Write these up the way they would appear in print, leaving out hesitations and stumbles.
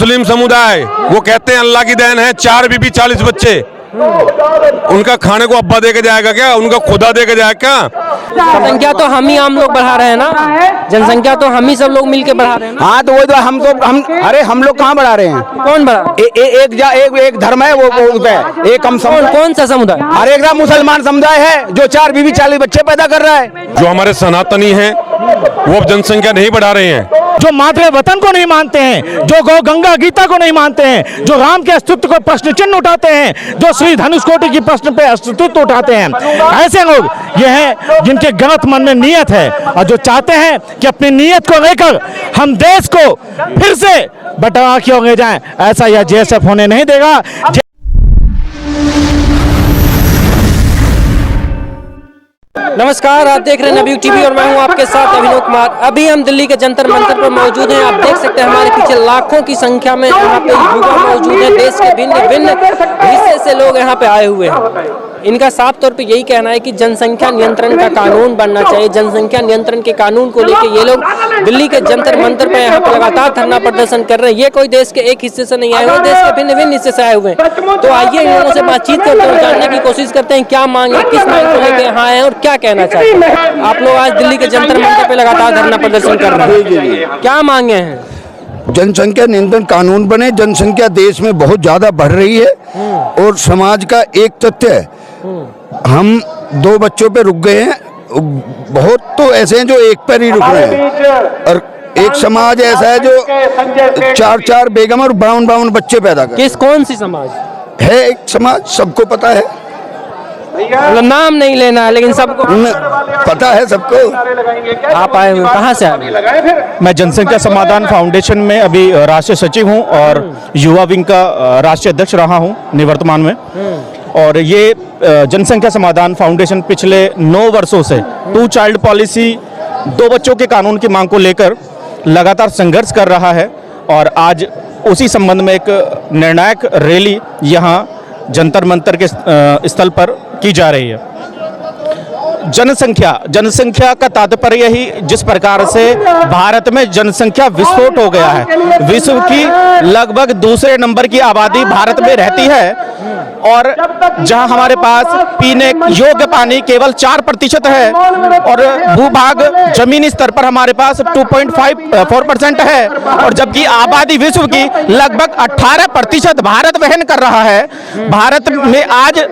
मुस्लिम समुदाय वो कहते हैं अल्लाह की देन है, 4 बीबी 40 बच्चे, उनका खाने को अब्बा दे के जाएगा क्या? उनका खुदा दे के जाएगा क्या? जनसंख्या तो हम ही आम लोग बढ़ा रहे हैं ना, जनसंख्या तो हम ही सब लोग मिलके बढ़ा रहे हैं ना। हाँ तो वो तो हम अरे हम लोग कहाँ बढ़ा रहे हैं? कौन बढ़ा? एक धर्म है वो एक हम कौन सा समुदाय? हर एक मुसलमान समुदाय है जो 4 बीबी 40 बच्चे पैदा कर रहा है। जो हमारे सनातनी हैं वो अब जनसंख्या नहीं बढ़ा रहे हैं, जो मातृ वतन को नहीं मानते हैं, जो गौ गंगा गीता को नहीं मानते हैं, जो राम के अस्तित्व को प्रश्न चिन्ह उठाते हैं, जो श्री धनुषकोटि की प्रश्न पे अस्तित्व उठाते हैं, ऐसे लोग ये हैं जिनके गलत मन में नियत है और जो चाहते हैं कि अपनी नियत को लेकर हम देश को फिर से बंटवारा की ओर ले जाएं। ऐसा यह जेएसएफ होने नहीं देगा। नमस्कार, आप देख रहे हैं नवयुग टीवी और मैं हूं आपके साथ अभिनव कुमार। अभी हम दिल्ली के जंतर मंतर पर मौजूद हैं। आप देख सकते हैं हमारे पीछे लाखों की संख्या में यहाँ पे युवा मौजूद हैं। देश के भिन्न भिन्न हिस्से से लोग यहाँ पे आए हुए हैं। इनका साफ तौर पे यही कहना है कि जनसंख्या नियंत्रण का कानून बनना चाहिए। जनसंख्या नियंत्रण के कानून को लेकर ये लोग दिल्ली के जंतर मंतर पर यहाँ पे लगातार धरना प्रदर्शन कर रहे हैं। ये कोई देश के एक हिस्से से नहीं आए हुए, देश के भिन्न भिन्न हिस्से से आए हुए हैं। तो आइए इन लोगों से बातचीत करते हैं, जानने की कोशिश करते हैं क्या मांग है, किस मांग को लेकर यहाँ आए हैं और क्या कहना चाहते हैं। आप लोग आज दिल्ली के जंतर मंतर पे लगातार धरना प्रदर्शन कर रहे हैं, क्या मांगे हैं? जनसंख्या नियंत्रण कानून बने। जनसंख्या देश में बहुत ज्यादा बढ़ रही है और समाज का एक तथ्य है, हम 2 बच्चों पे रुक गए हैं। बहुत तो ऐसे हैं जो 1 पर ही रुक रहे हैं और एक समाज ऐसा है जो 4-4 बेगम और 52 बच्चे पैदा कर। किस कौन सी समाज है? एक समाज सबको पता है, मतलब नाम नहीं लेना है लेकिन सबको पता है सबको। आप आए हुए कहाँ से आए? मैं जनसंख्या समाधान फाउंडेशन में अभी राष्ट्रीय सचिव हूं और युवा विंग का राष्ट्रीय अध्यक्ष रहा हूं निवर्तमान में। और ये जनसंख्या समाधान फाउंडेशन पिछले 9 वर्षों से 2 चाइल्ड पॉलिसी, 2 बच्चों के कानून की मांग को लेकर लगातार संघर्ष कर रहा है। और आज उसी संबंध में एक निर्णायक रैली यहाँ जंतर मंतर के स्थल पर की जा रही है। जनसंख्या का तात्पर्य ही जिस प्रकार से भारत में जनसंख्या विस्फोट हो गया है, विश्व की लगभग दूसरे नंबर की आबादी भारत में रहती है और जहां हमारे पास पीने योग्य पानी केवल 4% है और भूभाग जमीनी स्तर पर हमारे पास 2.54% है और जबकि आबादी विश्व की लगभग 18% भारत वहन कर रहा है। भारत में आज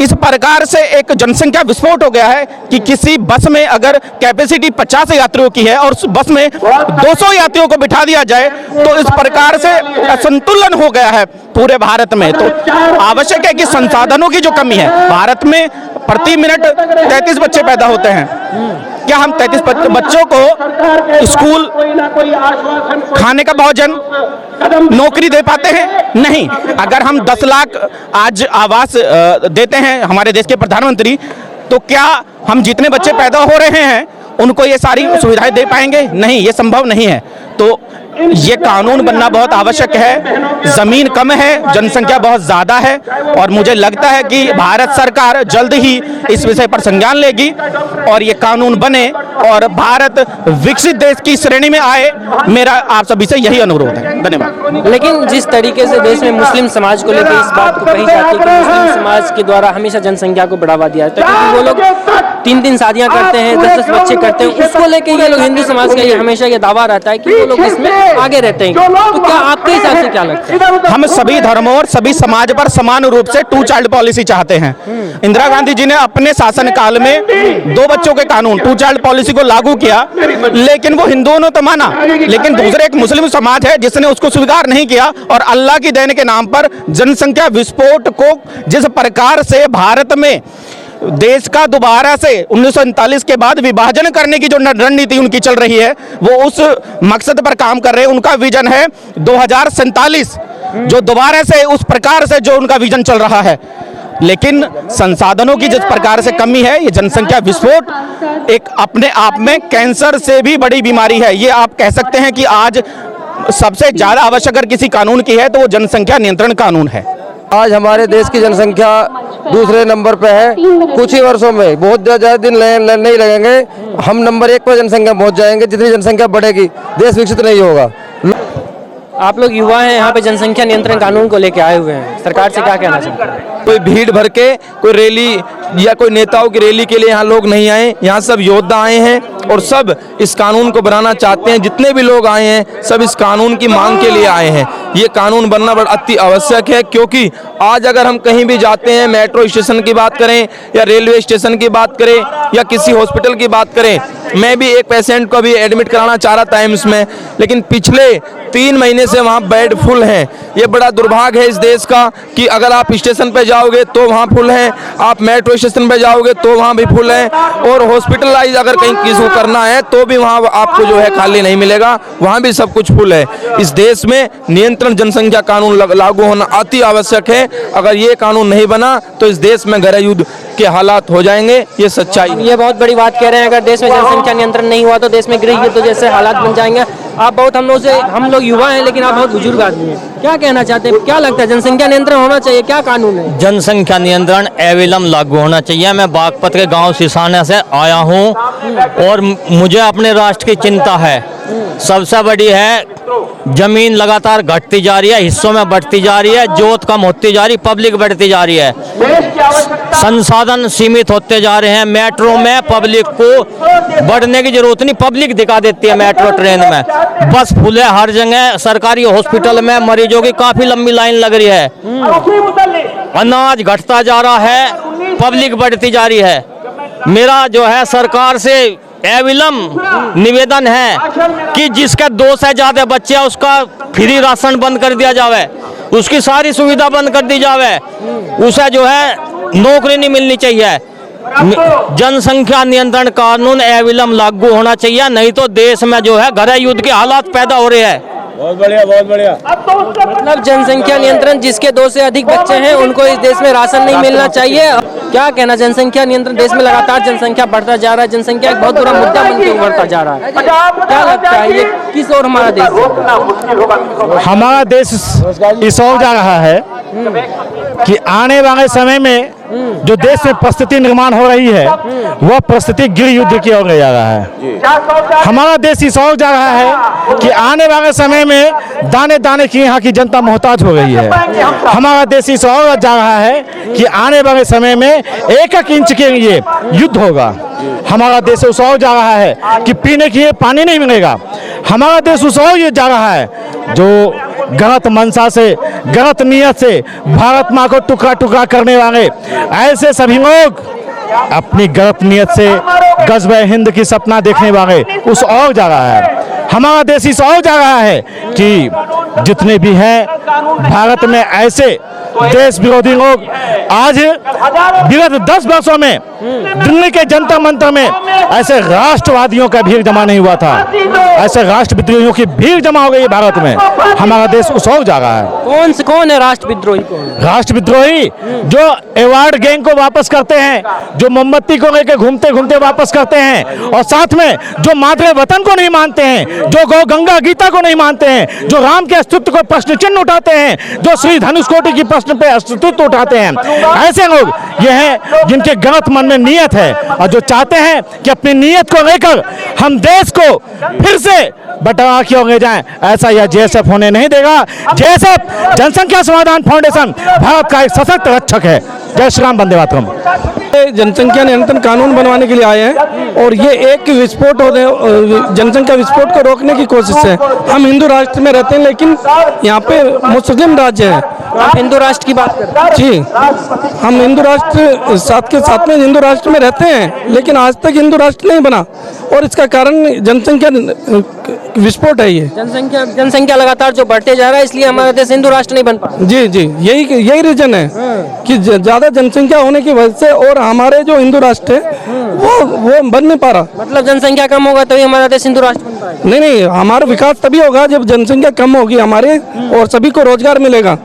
इस प्रकार से एक जनसंख्या विस्फोट हो गया है कि किसी बस में अगर कैपेसिटी 50 यात्रियों की है और उस बस में 200 यात्रियों को बिठा दिया जाए तो इस प्रकार से असंतुलन हो गया है पूरे भारत में। तो आवश्यक है कि संसाधनों की जो कमी है, भारत में प्रति मिनट 33 बच्चे पैदा होते हैं। क्या हम 33 बच्चों को स्कूल, खाने का भोजन, नौकरी दे पाते हैं? नहीं। अगर हम 10 लाख आज आवास देते हैं हमारे देश के प्रधानमंत्री, तो क्या हम जितने बच्चे पैदा हो रहे हैं उनको ये सारी सुविधाएं दे पाएंगे? नहीं, ये संभव नहीं है। तो ये कानून बनना बहुत आवश्यक है। जमीन कम है, जनसंख्या बहुत ज्यादा है और मुझे लगता है कि भारत सरकार जल्द ही इस विषय पर संज्ञान लेगी और ये कानून बने और भारत विकसित देश की श्रेणी में आए। मेरा आप सभी से यही अनुरोध है। धन्यवाद। लेकिन जिस तरीके से देश में मुस्लिम समाज को लेकर इस बात को कही जाती है कि मुस्लिम समाज के द्वारा हमेशा जनसंख्या को बढ़ावा दिया जाता है, क्योंकि वो लोग 3-3 शादियां करते हैं, 10-10 बच्चे करते हैं, उसको लेकर ये लोग हिंदू समाज का ये हमेशा ये दावा रहता है कि वो लोग इसमें आगे रहते हैं। तो क्या आपके हिसाब से क्या लगता है? हम सभी धर्मों और सभी समाज पर समान रूप से 2 चाइल्ड पॉलिसी चाहते हैं। इंदिरा गांधी जी ने अपने शासन काल में 2 बच्चों के कानून 2 चाइल्ड पॉलिसी को लागू किया, लेकिन वो हिंदुओं ने तो माना, लेकिन दूसरे एक मुस्लिम समाज है जिसने उसको स्वीकार नहीं किया और अल्लाह की देन के नाम पर जनसंख्या विस्फोट को जिस प्रकार से भारत में देश का दोबारा से 1947 के बाद विभाजन करने की जो रणनीति उनकी चल रही है, वो उस मकसद पर काम कर रहे हैं। उनका विजन है 2047, जो दोबारा से उस प्रकार से जो उनका विजन चल रहा है। लेकिन संसाधनों की जिस प्रकार से कमी है, ये जनसंख्या विस्फोट एक अपने आप में कैंसर से भी बड़ी बीमारी है। ये आप कह सकते हैं कि आज सबसे ज्यादा आवश्यक अगर किसी कानून की है तो वो जनसंख्या नियंत्रण कानून है। आज हमारे देश की जनसंख्या दूसरे नंबर पे है। कुछ ही वर्षों में, बहुत ज़्यादा दिन नहीं लगेंगे, हम नंबर 1 पर जनसंख्या पहुंच जाएंगे। जितनी जनसंख्या बढ़ेगी देश विकसित नहीं होगा। आप लोग युवा हैं, यहाँ पे जनसंख्या नियंत्रण कानून को लेके आए हुए हैं, सरकार से क्या कहना चाहते हैं? कोई भीड़ भर के कोई रैली या कोई नेताओं की रैली के लिए यहाँ लोग नहीं आए, यहाँ सब योद्धा आए हैं और सब इस कानून को बनाना चाहते हैं। जितने भी लोग आए हैं सब इस कानून की मांग के लिए आए हैं। ये कानून बनना बड़ा अति आवश्यक है, क्योंकि आज अगर हम कहीं भी जाते हैं, मेट्रो स्टेशन की बात करें या रेलवे स्टेशन की बात करें या किसी हॉस्पिटल की बात करें, मैं भी एक पेशेंट को भी एडमिट कराना चाह रहा था एम्स में, लेकिन पिछले 3 महीने से वहाँ बेड फुल हैं। ये बड़ा दुर्भाग्य है इस देश का कि अगर आप स्टेशन पे जाओगे तो वहाँ फुल हैं, आप मेट्रो स्टेशन पे जाओगे तो वहाँ भी फुल हैं, और हॉस्पिटलाइज अगर कहीं किसी को करना है तो भी वहाँ आपको जो है खाली नहीं मिलेगा, वहाँ भी सब कुछ फुल है। इस देश में नियंत्रण जनसंख्या कानून लागू होना अति आवश्यक है। अगर ये कानून नहीं बना तो इस देश में गृह युद्ध के हालात हो जाएंगे, ये सच्चाई है। ये बहुत बड़ी बात कह रहे हैं, अगर देश में जनसंख्या नियंत्रण नहीं हुआ तो देश में गृह युद्ध जैसे हालात बन जाएंगे। आप बहुत हम लोग युवा हैं, लेकिन आप बहुत बुजुर्ग आदमी हैं, क्या कहना चाहते हैं? क्या लगता है जनसंख्या नियंत्रण होना चाहिए, क्या कानून है? जनसंख्या नियंत्रण अविलंब लागू होना चाहिए। मैं बागपत के गांव सिसाना से आया हूं और मुझे अपने राष्ट्र की चिंता है। सबसे बड़ी है, जमीन लगातार घटती जा रही है, हिस्सों में बढ़ती जा रही है, जोत कम होती जा रही, पब्लिक बढ़ती जा रही है, संसाधन सीमित होते जा रहे हैं। मेट्रो में पब्लिक को बढ़ने की जरूरत नहीं, पब्लिक दिखा देती है मेट्रो ट्रेन में। बस फुल है हर जगह, सरकारी हॉस्पिटल में मरीजों की काफी लंबी लाइन लग रही है, अनाज घटता जा रहा है, पब्लिक बढ़ती जा रही है। मेरा जो है सरकार से अविलंब निवेदन है कि जिसके 2 से ज्यादा बच्चे हैं उसका फ्री राशन बंद कर दिया जावे, उसकी सारी सुविधा बंद कर दी जावे, उसे जो है नौकरी नहीं मिलनी चाहिए। जनसंख्या नियंत्रण कानून अविलंब लागू होना चाहिए, नहीं तो देश में जो है गृह युद्ध के हालात पैदा हो रहे हैं। बहुत बढ़िया, बहुत बढ़िया। मतलब जनसंख्या नियंत्रण, जिसके 2 से अधिक बच्चे हैं उनको इस देश में राशन नहीं मिलना चाहिए। क्या कहना, जनसंख्या नियंत्रण, देश में लगातार जनसंख्या बढ़ता जा रहा है, जनसंख्या एक बहुत बुरा मुद्दा बन के उभरता जा रहा है, क्या लगता है ये किस ओर हमारा देश? हमारा देश इस ओर जा रहा है कि आने वाले समय में जो देश में परिस्थिति निर्माण हो रही है वह परिस्थिति गृह युद्ध की ओर जा रहा है। हमारा देश इस ओर जा रहा है कि आने वाले समय में दाने दाने की यहाँ की जनता मोहताज हो गई है। हमारा देश इस ओर जा रहा है कि आने वाले समय में 1-1 इंच के लिए युद्ध होगा। हमारा देश उस ओर जा रहा है कि पीने के लिए पानी नहीं मिलेगा। हमारा देश उस ओर ये जा रहा है जो गलत मंशा से, गलत नीयत से भारत माँ को टुकड़ा टुकड़ा करने वाले ऐसे सभी लोग, अपनी गलत नीयत से गज़ब-ए हिंद की सपना देखने वाले उस ओर जा रहा है। हमारा देश इस ओर जा रहा है कि जितने भी हैं भारत में ऐसे देश विरोधी लोग, आज विगत 10 वर्षों में दिल्ली के जंतर मंतर में ऐसे राष्ट्रवादियों का भीड़ जमा नहीं हुआ था, ऐसे राष्ट्रविद्रोहियों की भीड़ जमा हो गई है भारत में। हमारा देश उस ओर जा रहा है। कौन है राष्ट्रविद्रोही? राष्ट्रविद्रोही जो अवार्ड गैंग को वापस करते हैं, जो मोमबत्ती को लेकर घूमते घूमते वापस करते हैं, और साथ में जो मातृ वतन को नहीं मानते हैं, जो गौ गंगा गीता को नहीं मानते हैं, जो राम के अस्तित्व को प्रश्न चिन्ह उठाते हैं, जो श्री धनुषकोटि की प्रश्न पे अस्तित्व उठाते हैं, ऐसे लोग ये हैं जिनके गलत मन में नीयत है और जो चाहते हैं कि अपनी नीयत को लेकर हम देश को फिर से बंटवारा की ओर ले जाएं। ऐसा यह जेएसएफ होने नहीं देगा। जेएसएफ जनसंख्या समाधान फाउंडेशन भारत का एक सशक्त रक्षक है। जय श्री राम, वंदे मातरम। जनसंख्या नियंत्रण कानून बनवाने के लिए आए हैं और ये एक विस्फोट हो जनसंख्या विस्फोट को रोकने की कोशिश है। हम हिंदू राष्ट्र में रहते हैं, लेकिन यहाँ पे मुस्लिम राज्य है। आप हिंदू राष्ट्र की बात करते हैं? जी, हम हिंदू राष्ट्र साथ के साथ में हिंदू राष्ट्र में रहते हैं, लेकिन आज तक हिंदू राष्ट्र नहीं बना और इसका कारण जनसंख्या विस्फोट है। ये जनसंख्या लगातार जो बढ़ते जा रहा है, इसलिए हमारा देश हिंदू राष्ट्र नहीं बन पा। जी जी, यही रीजन है कि ज्यादा जनसंख्या होने की वजह से, और हमारे जो हिंदू राष्ट्र है वो बन नहीं पा रहा। मतलब जनसंख्या कम होगा तभी हमारा देश हिंदू राष्ट्र बन पाएगा? नहीं, हमारा विकास तभी होगा जब जनसंख्या कम होगी हमारे, और सभी को रोजगार मिलेगा।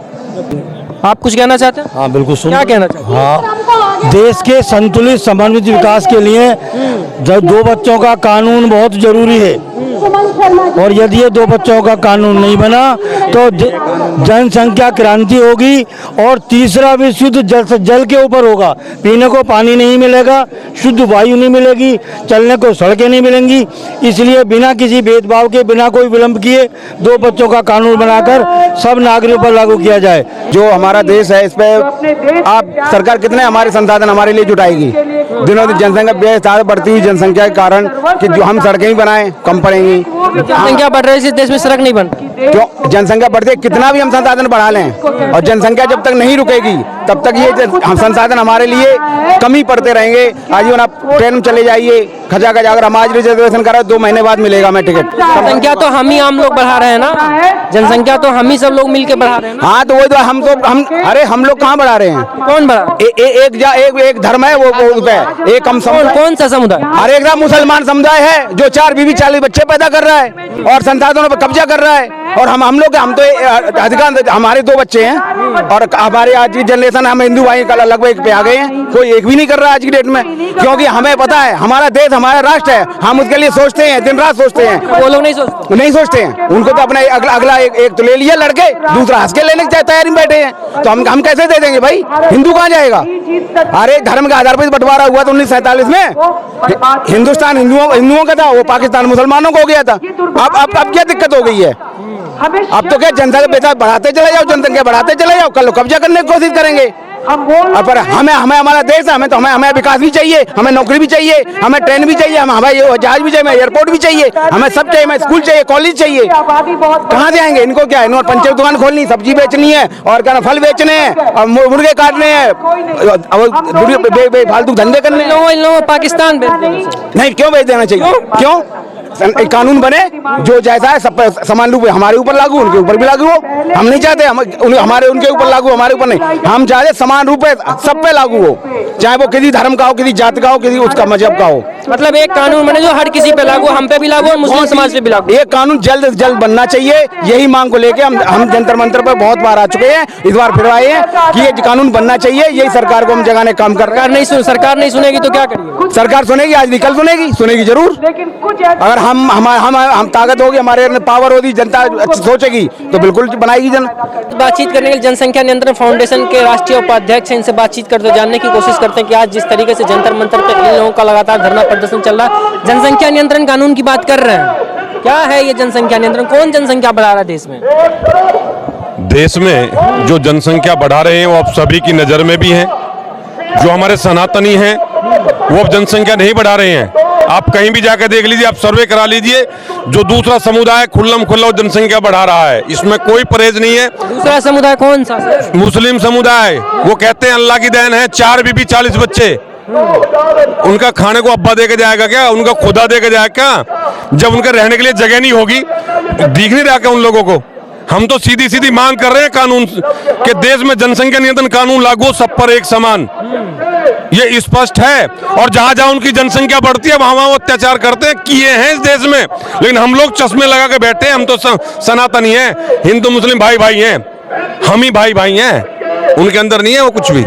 आप कुछ कहना चाहते हैं? हाँ बिल्कुल, क्या कहना चाहते हैं? हाँ, देश के संतुलित समन्वित विकास के लिए 2 बच्चों का कानून बहुत जरूरी है। और यदि ये 2 बच्चों का कानून नहीं बना तो जनसंख्या क्रांति होगी और तीसरा भी शुद्ध जल से जल के ऊपर होगा। पीने को पानी नहीं मिलेगा, शुद्ध वायु नहीं मिलेगी, चलने को सड़कें नहीं मिलेंगी। इसलिए बिना किसी भेदभाव के, बिना कोई विलंब किए 2 बच्चों का कानून बनाकर सब नागरिकों पर लागू किया जाए। जो हमारा देश है इस पे आप सरकार कितने हमारे संसाधन हमारे लिए जुटाएगी। दिनों दिन जनसंख्या बेहद बढ़ती हुई जनसंख्या के कारण कि जो हम सड़कें ही बनाएं कम पड़ेंगी। जनसंख्या बढ़ रही है, इस देश में सड़क नहीं बन रही। क्यों? जनसंख्या बढ़ती है, कितना भी हम संसाधन बढ़ा लें और जनसंख्या जब तक नहीं रुकेगी तब तक ये संसाधन हमारे लिए कमी पड़ते रहेंगे। आजीवन आप ट्रेन में चले जाइए, खचा खचा अगर हम आज रिजर्वेशन करा 2 महीने बाद मिलेगा हमें टिकट। जनसंख्या तो हम ही आम लोग बढ़ा रहे हैं ना, जनसंख्या तो हम ही सब लोग मिलकर बढ़ा रहे हैं ना। हाँ तो वही तो हम अरे हम लोग कहाँ बढ़ा रहे हैं? कौन बढ़ा? एक धर्म है वो एक हम कौन सा समुदाय? हर एक मुसलमान समुदाय है जो 4 बीवी 40 बच्चे पैदा कर रहा है और संसाधनों पर कब्जा कर रहा है। और हम लोग तो अधिकांश हमारे 2 बच्चे हैं और हमारे आज की जनरेशन हम हिंदू भाई का लगभग एक पे आ गए हैं, कोई एक भी नहीं कर रहा है आज की डेट में। क्योंकि हमें पता है हमारा देश हमारा राष्ट्र है, हम उसके लिए सोचते हैं, दिन रात सोचते हैं। वो लोग नहीं सोचते हैं। उनको तो अपना अगला एक तो ले लिया लड़के, दूसरा हंस के लेने की तैयारी में बैठे हैं। तो हम कैसे दे देंगे भाई? हिंदू कहाँ जाएगा? अरे धर्म के आधार पर बंटवारा हुआ था 1947 में। हिंदुस्तान हिंदुओं का था, वो पाकिस्तान मुसलमानों को हो गया था। अब क्या दिक्कत हो गई है? अब तो क्या जनसंख्या बढ़ाते चले जाओ, जनसंख्या बढ़ाते चले जाओ, कल कब्जा करने की कोशिश करेंगे। पर हमें हमारा देश है, हमें विकास भी चाहिए, हमें नौकरी भी चाहिए, हमें ट्रेन भी चाहिए, हमें हवाई जहाज भी चाहिए, हमें एयरपोर्ट भी चाहिए, हमें सब चाहिए, हमें स्कूल चाहिए, कॉलेज चाहिए। कहाँ से आएंगे? इनको क्या है? इन्होंने पंचर दुकान खोलनी, सब्जी बेचनी है और क्या फल बेचने हैं और मुर्गे काटने हैं, फालतू धंधे करने हैं। पाकिस्तान नहीं, क्यों भेज देना चाहिए? क्यों? एक कानून बने जो जैसा है सब समान रूप हमारे ऊपर लागू, उनके ऊपर भी लागू हो। हम नहीं चाहते हमारे उनके ऊपर लागू, हमारे ऊपर नहीं। हम चाहते समान रूप सब पे लागू हो, चाहे वो किसी धर्म का हो, किसी जाति का हो, किसी उसका मजहब का हो। मतलब एक कानून बने जो हर किसी पे लागू, हम पे भी लागू और मुस्लिम समाज पे भी लागू। ये कानून जल्द से जल्द बनना चाहिए। यही मांग को लेके हम जंतर मंतर पर बहुत बार आ चुके हैं, इस बार फिर आए हैं कि ये कानून बनना चाहिए। यही सरकार को हम जगाने काम कर रहे हैं। सरकार नहीं सुनेगी तो क्या करेंगे? सरकार सुनेगी, आज भी कल सुनेगी जरूर। अगर हम ताकत होगी, हमारे पावर होगी, जनता सोचेगी तो बिल्कुल बनाएगी। बातचीत करने के लिए जनसंख्या नियंत्रण फाउंडेशन के राष्ट्रीय उपाध्यक्ष हैं, इनसे बातचीत करते जानने की कोशिश करते हैं कि आज जिस तरीके से जंतर मंतर पे इन लोगों का लगातार धरना प्रदर्शन चल रहा है, जनसंख्या नियंत्रण कानून की बात कर रहे हैं। क्या है ये जनसंख्या नियंत्रण? कौन जनसंख्या बढ़ा रहा है देश में? देश में जो जनसंख्या बढ़ा रहे हैं वो अब सभी की नजर में भी है। जो हमारे सनातनी हैं वो अब जनसंख्या नहीं बढ़ा रहे हैं। आप कहीं भी जाकर देख लीजिए, आप सर्वे करा लीजिए, जो दूसरा समुदाय खुल्लम खुल्ला जनसंख्या बढ़ा रहा है, इसमें कोई परहेज नहीं है। दूसरा समुदाय कौन सा? मुस्लिम समुदाय। वो कहते हैं अल्लाह की देन है, 4 बीबी 40 बच्चे। उनका खाने को अब्बा दे के जाएगा क्या? उनका खुदा दे के जाएगा क्या? जब उनके रहने के लिए जगह नहीं होगी, दिख नहीं रहा क्या उन लोगों को? हम तो सीधी सीधी मांग कर रहे हैं कानून के देश में जनसंख्या नियंत्रण कानून लागू हो, सब पर एक समान। ये स्पष्ट है। और जहां जहां उनकी जनसंख्या बढ़ती है वहां वो अत्याचार करते हैं, किए हैं इस देश में। लेकिन हम लोग चश्मे लगा के बैठे हैं। हम तो सनातनी हैं, हिंदू मुस्लिम भाई भाई हैं, हम ही भाई भाई हैं, उनके अंदर नहीं है वो कुछ भी।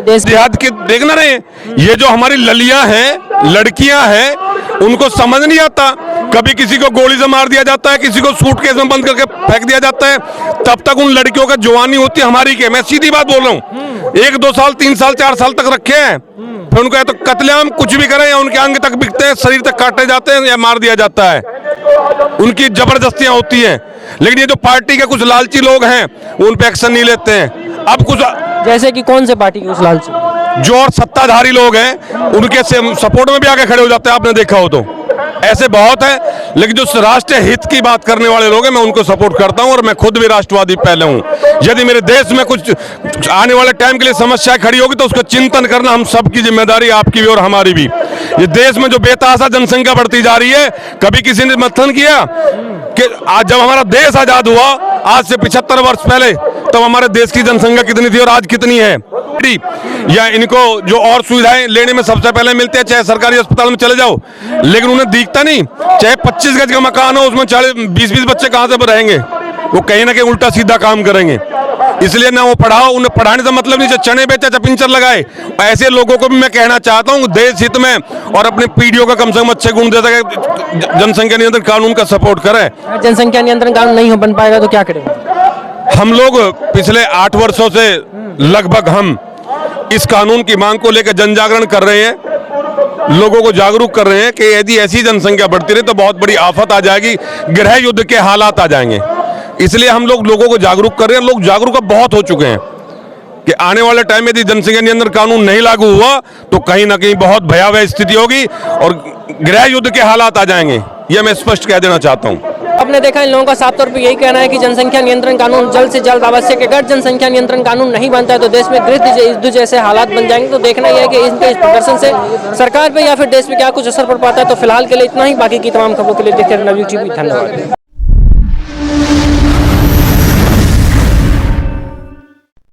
जिहाद के देख ना रहे, ये जो हमारी ललियां हैं, लड़कियां हैं, उनको समझ नहीं आता। कभी किसी को गोली से मार दिया जाता है, किसी को सूटकेस में बंद करके फेंक दिया जाता है, तब तक उन लड़कियों का जवानी होती है हमारी के। मैं सीधी बात बोल रहा हूँ, 1 2 साल 3 साल 4 साल तक रखे हैं, फिर उनको या तो कत्लेआम कुछ भी करें या उनके अंग तक बिकते हैं, शरीर तक काटे जाते हैं या मार दिया जाता है। उनकी जबरदस्तियां होती हैं। लेकिन ये जो पार्टी के कुछ लालची लोग हैं वो उन पे एक्शन नहीं लेते हैं। अब कुछ जैसे कि कौन से पार्टी के कुछ लालची? जो और सत्ताधारी लोग हैं उनके सपोर्ट में भी आके खड़े हो जाते हैं, आपने देखा हो तो। ऐसे बहुत है। लेकिन जो राष्ट्रीय हित की बात करने वाले लोग हैं मैं उनको सपोर्ट करता हूं और मैं खुद भी राष्ट्रवादी पहले हूं। यदि मेरे देश में कुछ आने वाले टाइम के लिए समस्या खड़ी होगी तो उसका चिंतन करना हम सबकी जिम्मेदारी, आपकी भी और हमारी भी। ये देश में जो बेतहाशा जनसंख्या बढ़ती जा रही है, कभी किसी ने मंथन किया कि आज जब हमारा देश आजाद हुआ आज से 75 वर्ष पहले, तब हमारे देश की जनसंख्या कितनी थी और आज कितनी है? या इनको जो और सुविधाएं लेने में सबसे पहले मिलते हैं, चाहे सरकारी अस्पताल में चले जाओ, लेकिन उन्हें दिखता नहीं। चाहे 25 गज का मकान हो, उसमें 20-20 बच्चे कहां से रहेंगे? वो कहीं ना कहीं उल्टा सीधा काम करेंगे। इसलिए ना वो पढ़ाओ, उन्हें पढ़ाने से मतलब नहीं, चने बेचे चपिंचर लगाए। ऐसे लोगों को भी मैं कहना चाहता हूँ देश हित में और अपने पीढ़ियों का कम से कम अच्छे गुण दे सके, जनसंख्या नियंत्रण कानून का सपोर्ट करें। जनसंख्या नियंत्रण कानून नहीं हो बन पाएगा तो क्या करेंगे? हम लोग पिछले 8 वर्षों से लगभग हम इस कानून की मांग को लेकर जन जागरण कर रहे हैं, लोगों को जागरूक कर रहे हैं कि यदि ऐसी जनसंख्या बढ़ती रही तो बहुत बड़ी आफत आ जाएगी, गृह युद्ध के हालात आ जाएंगे। इसलिए हम लोग लोगों को जागरूक कर रहे हैं। लोग जागरूक अब बहुत हो चुके हैं कि आने वाले टाइम में यदि जनसंख्या नियंत्रण कानून नहीं लागू हुआ तो कहीं ना कहीं बहुत भयावह स्थिति होगी और गृह युद्ध के हालात आ जाएंगे। यह मैं स्पष्ट कह देना चाहता हूँ। आपने देखा इन लोगों का साफ तौर पे यही कहना है कि जनसंख्या नियंत्रण कानून जल्द से जल्द आवश्यक है। अगर जनसंख्या नियंत्रण कानून नहीं बनता है तो देश में गृह युद्ध जैसे हालात बन जाएंगे। तो देखना यह है कि इनके इस प्रदर्शन से सरकार पे या फिर देश पे क्या कुछ असर पड़ पाता है। तो फिलहाल के लिए इतना ही, बाकी की तमाम खबरों के लिए देखते रहना नवयुग टीवी। धन्यवाद।